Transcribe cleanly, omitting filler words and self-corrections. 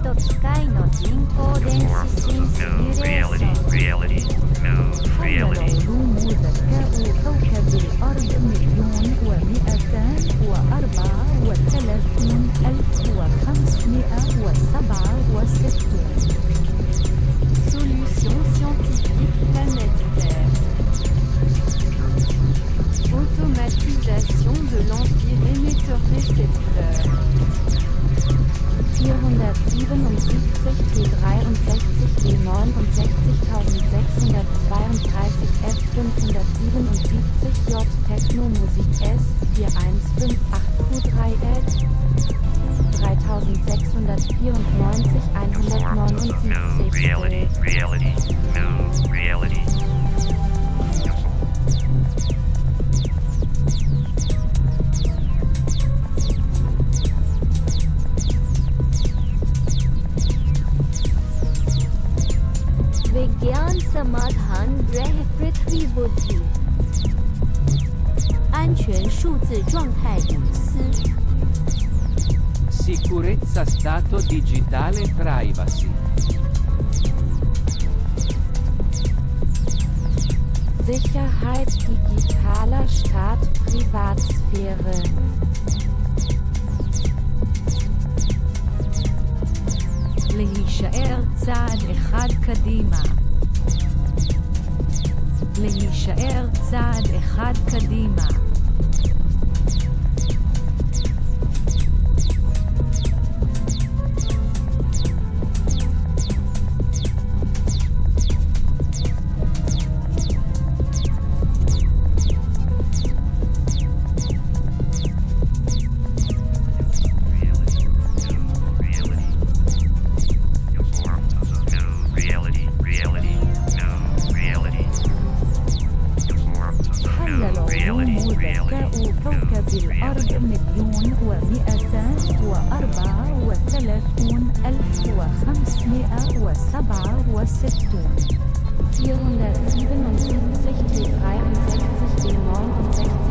と機械の人工電子シンシミュレーション reality, no حل reality. العلوم ذكاء كوكب الأرض 1,234,567. Solution scientifique planète Terre. Automatisation de l'empire émetteur-récepteur. 477 P63 E69 F577 J Technomusik S 4158Q3L 3694 179 No reality, reality, no reality. विज्ञान समाधान ग्रह पृथ्वी बुद्धि 安全数字状态隐私 Sicurezza stato digitale privacy. Sicherheit digitaler Staat Privatsphäre. להישאר צעד אחד קדימה. להישאר צעד אחד קדימה. الأرض 1,234,567. 477 D63 D69